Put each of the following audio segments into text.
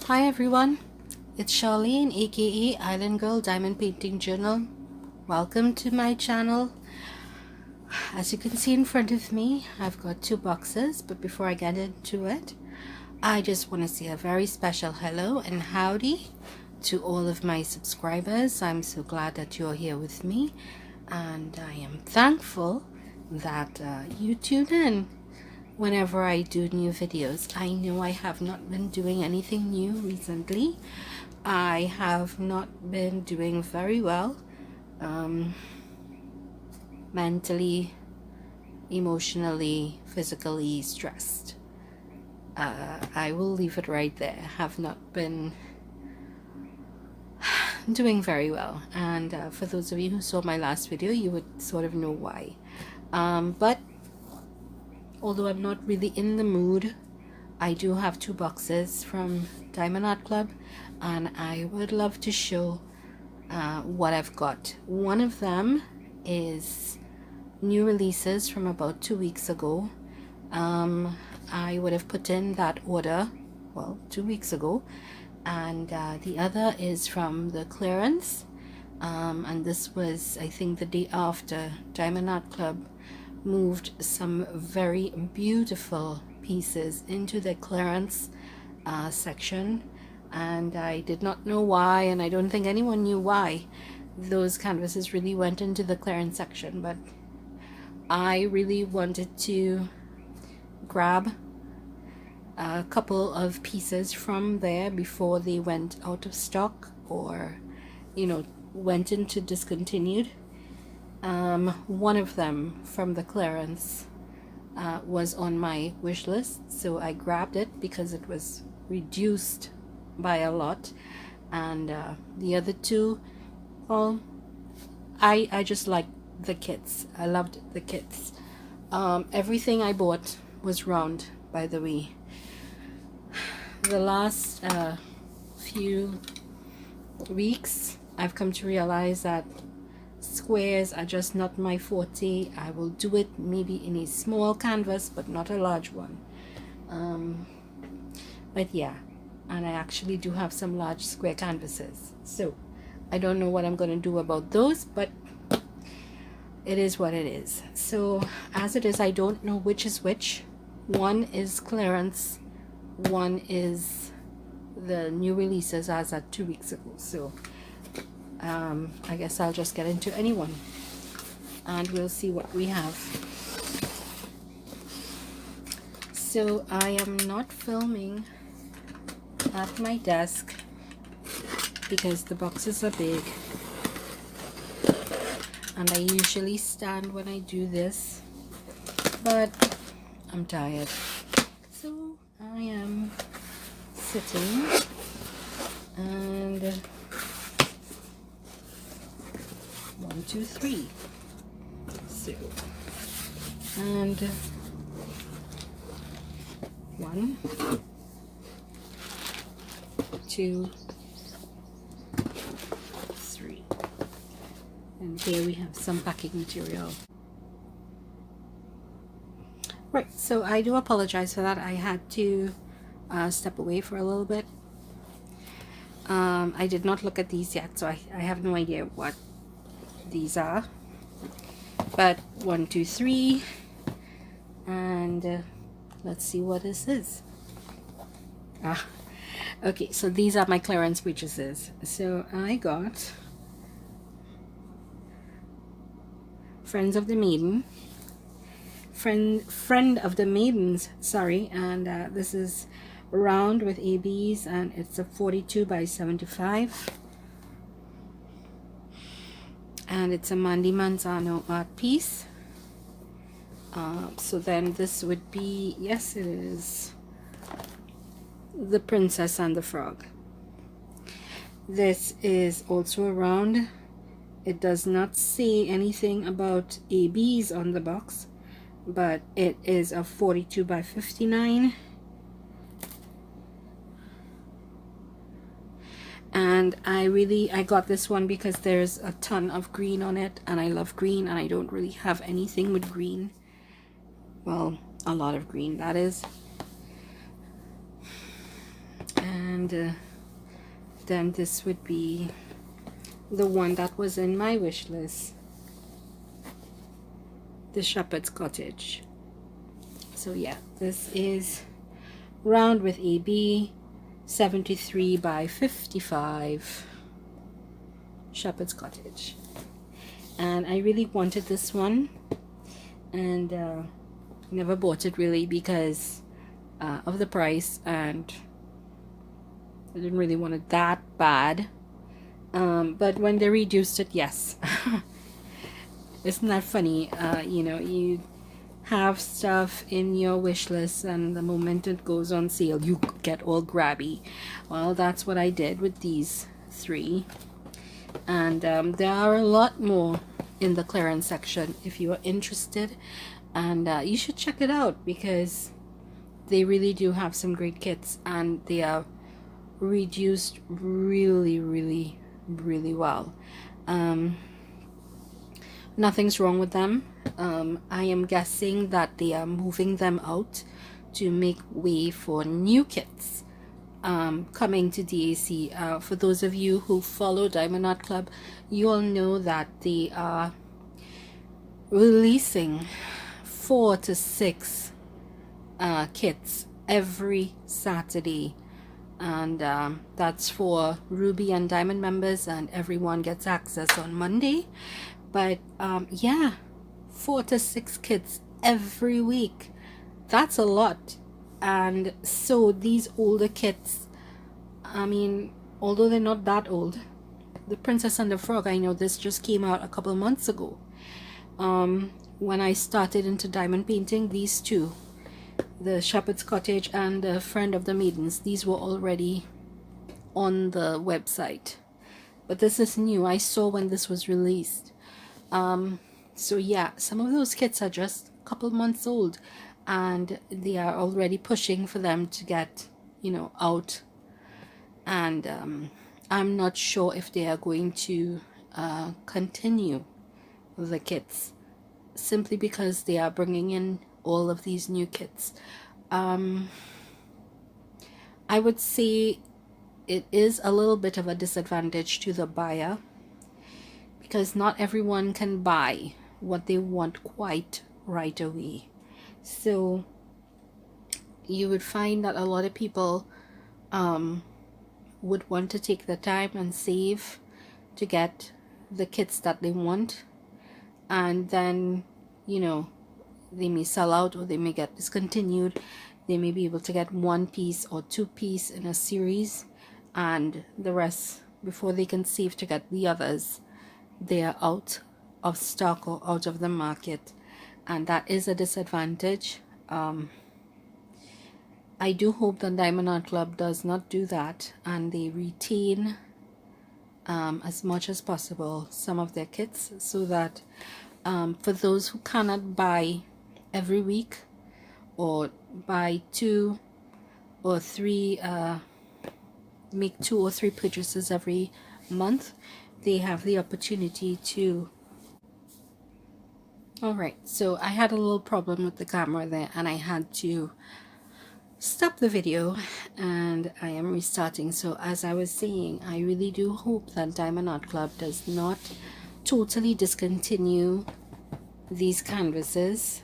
Hi everyone, it's Sharline aka Island Girl Diamond Painting Journal. Welcome to my channel. As you can see in front of me, I've got two boxes, but before I get into it, I just want to say a very special hello and howdy to all of my subscribers. I'm so glad that you're here with me, and I am thankful that you tune in whenever I do new videos. I know I have not been doing anything new recently. I have not been doing very well mentally, emotionally, physically stressed. I will leave it right there. I have not been doing very well, and for those of you who saw my last video, you would sort of know why. But although I'm not really in the mood, I do have two boxes from Diamond Art Club, and I would love to show what I've got. One of them is new releases from about 2 weeks ago. I would have put in that order, well, 2 weeks ago, and the other is from the clearance, and this was, I think, the day after Diamond Art Club moved some very beautiful pieces into the clearance section, and I did not know why, and I don't think anyone knew why those canvases really went into the clearance section, but I really wanted to grab a couple of pieces from there before they went out of stock or, you know, went into discontinued. One of them from the clearance was on my wish list, so I grabbed it because it was reduced by a lot, and the other two, well, I just liked the kits. I loved the kits. Everything I bought was round, by the way. The last few weeks I've come to realize that squares are just not my forte. I will do it maybe in a small canvas, but not a large one. But yeah, and I actually do have some large square canvases, so I don't know what I'm going to do about those, but it is what it is. So as it is, I don't know which is which. One is clearance, one is the new releases as at 2 weeks ago. So I guess I'll just get into any one and we'll see what we have. So I am not filming at my desk because the boxes are big, and I usually stand when I do this, but I'm tired, so I am sitting, and 1, 2, 3. So, and 1, 2, 3, and here we have some packing material. Right, so I do apologize for that. I had to step away for a little bit. I did not look at these yet, so I have no idea what these are, but 1, 2, 3, and let's see what this is. Okay, so these are my clearance purchases. So I got Friend of the Maidens, sorry, and this is round with ABs, and it's a 42 by 75, and it's a Mandy Manzano art piece. So then this would be, yes, it is The Princess and the Frog. This is also a round. It does not say anything about ABs on the box, but it is a 42 by 59, and I got this one because there's a ton of green on it, and I love green, and I don't really have anything with green. Well, a lot of green, that is. And and then this would be the one that was in my wish list, the Shepherd's Cottage. So yeah, this is round with AB, 73 by 55 Shepherd's Cottage. And I really wanted this one, and never bought it really because of the price, and I didn't really want it that bad. But when they reduced it, yes. Isn't that funny? You know, you have stuff in your wish list, and the moment it goes on sale, you get all grabby. Well, that's what I did with these three. And there are a lot more in the clearance section if you are interested, and you should check it out because they really do have some great kits, and they are reduced really well. Nothing's wrong with them. I am guessing that they are moving them out to make way for new kits coming to DAC. For those of you who follow Diamond Art Club, you all know that they are releasing 4 to 6 kits every Saturday, and that's for Ruby and Diamond members, and everyone gets access on Monday. But yeah, 4 to 6 kits every week, that's a lot. And so these older kits, I mean, although they're not that old, the Princess and the Frog, I know this just came out a couple months ago. When I started into diamond painting, these two, the Shepherd's Cottage and the Friend of the Maidens, these were already on the website, but this is new. I saw when this was released. So yeah, some of those kits are just a couple months old, and they are already pushing for them to get, you know, out. And I'm not sure if they are going to continue the kits, simply because they are bringing in all of these new kits. I would say it is a little bit of a disadvantage to the buyer, because not everyone can buy what they want quite right away. So you would find that a lot of people would want to take the time and save to get the kits that they want, and then, you know, they may sell out, or they may get discontinued. They may be able to get 1 piece or 2 piece in a series, and the rest, before they can save to get the others, they are out of stock or out of the market, and that is a disadvantage. I do hope that Diamond Art Club does not do that, and they retain as much as possible some of their kits, so that for those who cannot buy every week, or buy 2 or 3, make 2 or 3 purchases every month, they have the opportunity to. Alright, so I had a little problem with the camera there, and I had to stop the video, and I am restarting. So as I was saying, I really do hope that Diamond Art Club does not totally discontinue these canvases,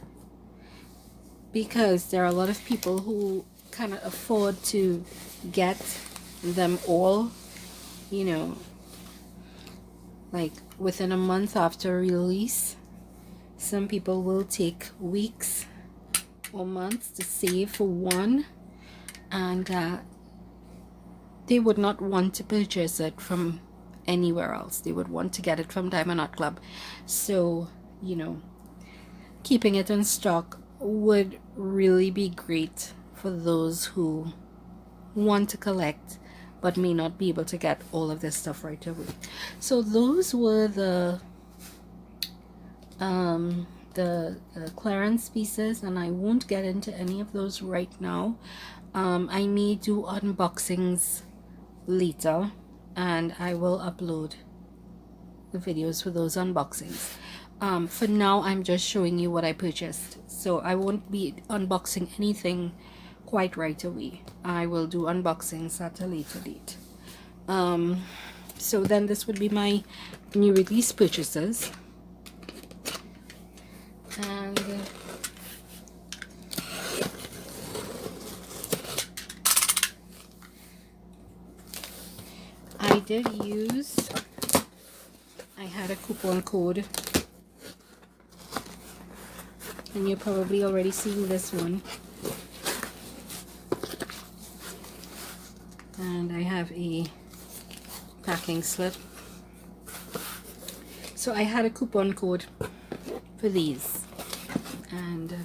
because there are a lot of people who cannot afford to get them all, you know, like within a month after release. Some people will take weeks or months to save for one, and they would not want to purchase it from anywhere else. They would want to get it from Diamond Art Club. So, you know, keeping it in stock would really be great for those who want to collect but may not be able to get all of this stuff right away. So those were the clearance pieces, and I won't get into any of those right now. I may do unboxings later, and I will upload the videos for those unboxings. For now, I'm just showing you what I purchased, so I won't be unboxing anything quite right away. I will do unboxings at a later date. So then this would be my new release purchases. And I did use, I had a coupon code, and you're probably already seeing this one. And I have a packing slip. So I had a coupon code for these, and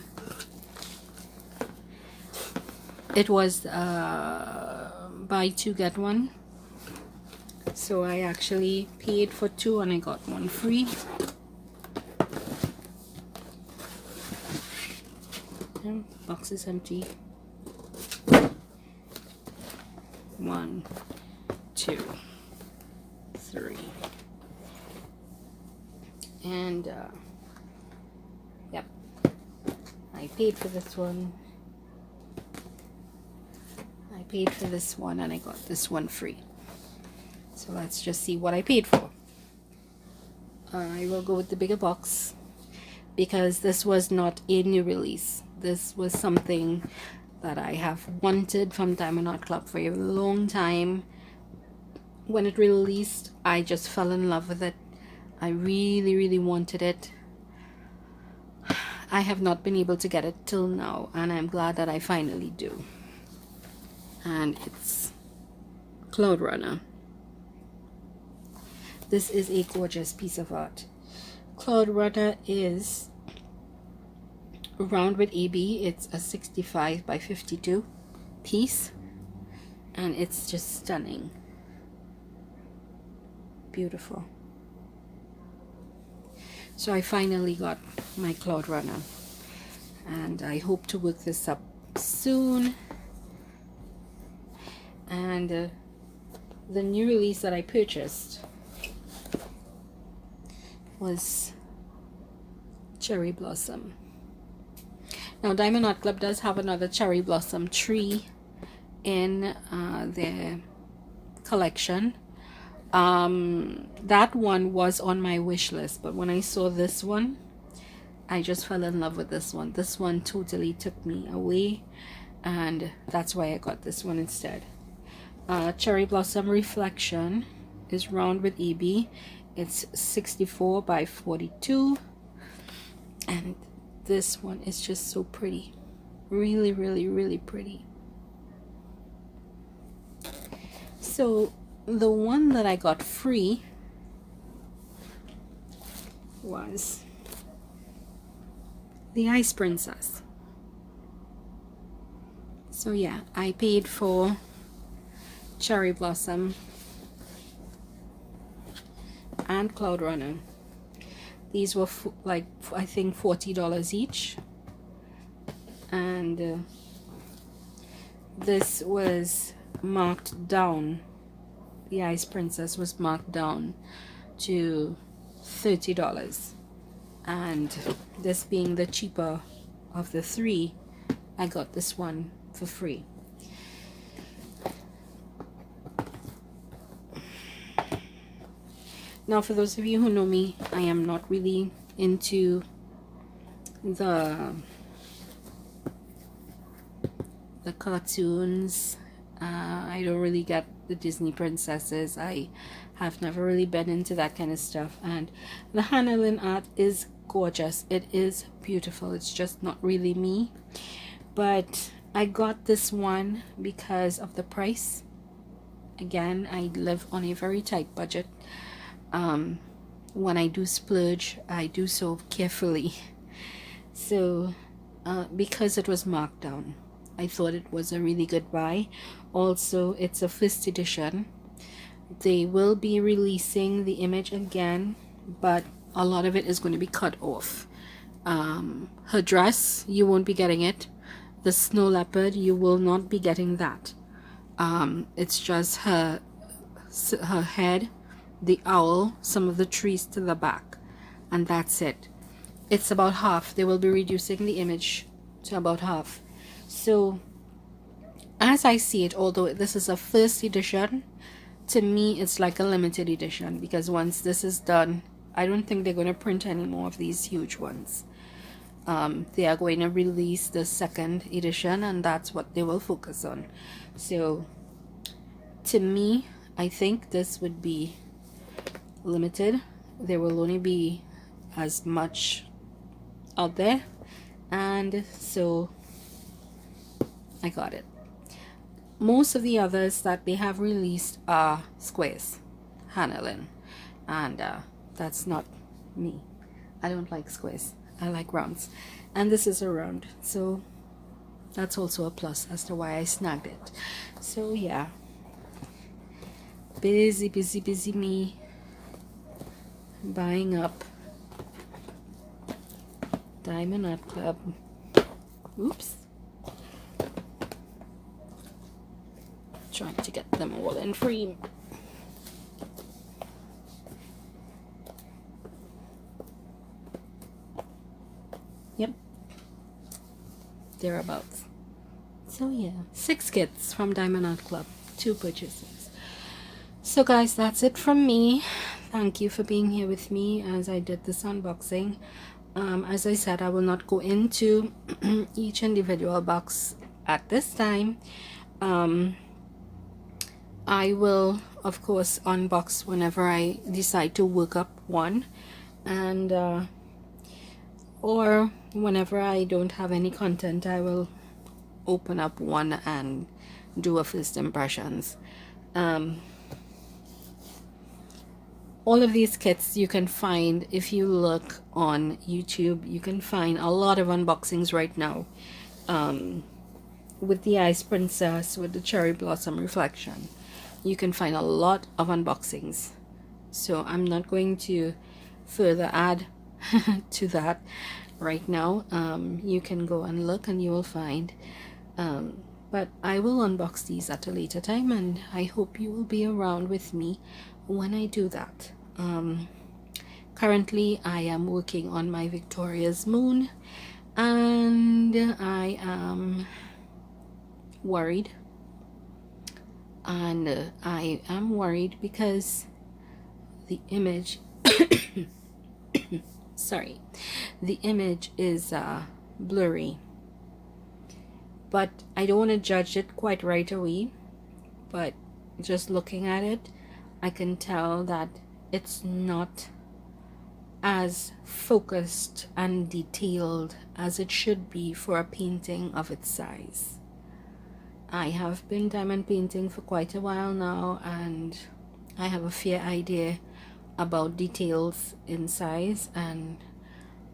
it was buy two get one. So I actually paid for two and I got one free. And box is empty. 1, 2, 3, and yep, I paid for this one. I paid for this one and I got this one free. So let's just see what I paid for. I will go with the bigger box because this was not a new release. This was something that I have wanted from Diamond Art Club for a long time. When it released, I just fell in love with it. I really wanted it. I have not been able to get it till now, and I'm glad that I finally do. And it's Cloud Runner. This is a gorgeous piece of art. Cloud Runner is round with AB. It's a 65 by 52 piece, and it's just stunning. Beautiful. So I finally got my Cloud Runner, and I hope to work this up soon. And the new release that I purchased was Cherry Blossom. Now Diamond Art Club does have another Cherry Blossom tree in their collection. That one was on my wish list, but when I saw this one, I just fell in love with this one. This one totally took me away, and that's why I got this one instead. Cherry Blossom Reflection is round with AB. It's 64 by 42, and this one is just so pretty. Really pretty. So the one that I got free was the Ice Princess. So yeah, I paid for Cherry Blossom and Cloud Runner. These were like, I think $40 each, and this was marked down. The Ice Princess was marked down to $30, and this being the cheaper of the three, I got this one for free. Now, for those of you who know me, I am not really into the cartoons. I don't really get the Disney princesses. I have never really been into that kind of stuff. And the Harrilal art is gorgeous. It is beautiful. It's just not really me. But I got this one because of the price. Again, I live on a very tight budget. When I do splurge, I do so carefully. So because it was marked down, I thought it was a really good buy. Also, it's a first edition. They will be releasing the image again, but a lot of it is going to be cut off. Her dress, you won't be getting it. The snow leopard, you will not be getting that. It's just her head, the owl, some of the trees to the back, and that's it. It's about half. They will be reducing the image to about half. So as I see it, although this is a first edition, to me it's like a limited edition, because once this is done, I don't think they're going to print any more of these huge ones. They are going to release the second edition, and that's what they will focus on. So to me, I think this would be limited. There will only be as much out there, and so I got it. Most of the others that they have released are squares, handling, and that's not me. I don't like squares. I like rounds, and this is a round, so that's also a plus as to why I snagged it. So yeah, busy me buying up Diamond Art Club. Oops, trying to get them all in frame. Yep, thereabouts. So yeah, 6 kits from Diamond Art Club, 2 purchases. So guys, that's it from me. Thank you for being here with me as I did this unboxing. As I said, I will not go into each individual box at this time. I will of course unbox whenever I decide to work up one, and or whenever I don't have any content, I will open up one and do a first impressions. All of these kits you can find if you look on YouTube. You can find a lot of unboxings right now, with the Ice Princess, with the Cherry Blossom Reflection. You can find a lot of unboxings, so I'm not going to further add to that right now. You can go and look and you will find, but I will unbox these at a later time, and I hope you will be around with me when I do that. Currently I am working on my Victoria's Moon, and I am worried, and I am worried because the image sorry, the image is blurry, but I don't want to judge it quite right away. But just looking at it, I can tell that it's not as focused and detailed as it should be for a painting of its size. I have been diamond painting for quite a while now, and I have a fair idea about details in size, and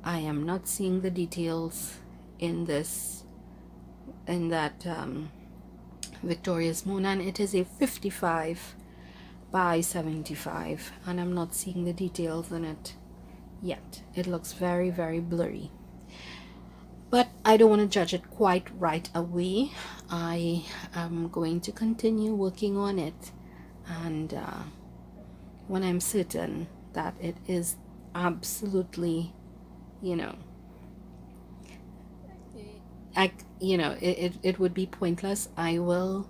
I am not seeing the details in that Victoria's Moon, and it is a 55 by 75, and I'm not seeing the details in it yet. It looks very blurry, but I don't want to judge it quite right away. I am going to continue working on it, and when I'm certain that it is absolutely, it would be pointless, I will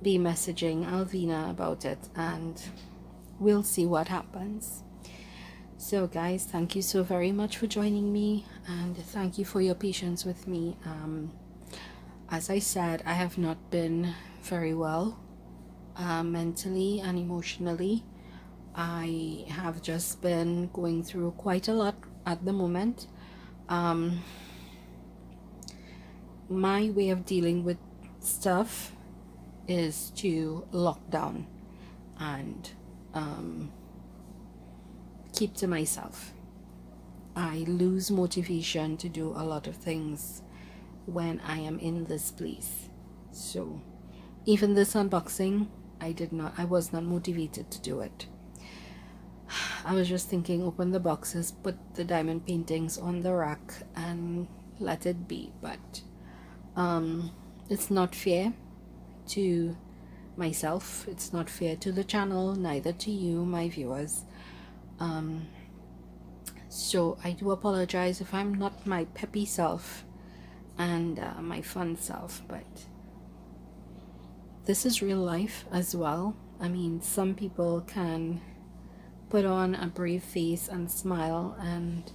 be messaging Alvina about it, and we'll see what happens. So guys, thank you so very much for joining me, and thank you for your patience with me. As I said, I have not been very well, mentally and emotionally. I have just been going through quite a lot at the moment. My way of dealing with stuff is to lock down and keep to myself. I lose motivation to do a lot of things when I am in this place. So even this unboxing, I was not motivated to do it. I was just thinking, open the boxes, put the diamond paintings on the rack and let it be. But it's not fair to myself, it's not fair to the channel, neither to you, my viewers. So I do apologize if I'm not my peppy self and my fun self, but this is real life as well. I mean, some people can put on a brave face and smile and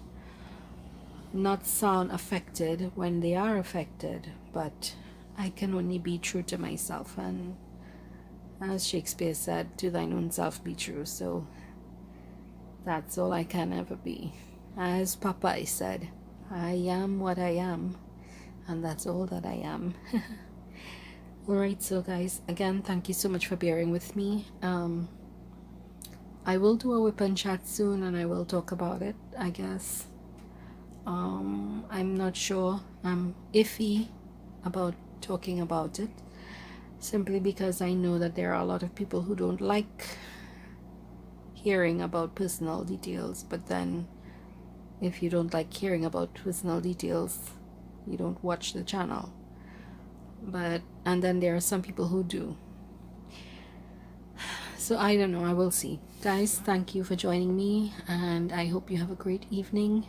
not sound affected when they are affected, but I can only be true to myself, and as Shakespeare said, to thine own self be true. So that's all I can ever be. As Popeye said, I am what I am, and that's all that I am. Alright, so guys, again, thank you so much for bearing with me. I will do a whip and chat soon, and I will talk about it, I guess. I'm not sure. I'm iffy about talking about it, simply because I know that there are a lot of people who don't like hearing about personal details. But then if you don't like hearing about personal details, you don't watch the channel. And then there are some people who do. So I don't know, I will see. Guys, thank you for joining me, and I hope you have a great evening,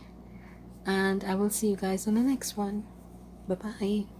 and I will see you guys on the next one. Bye bye.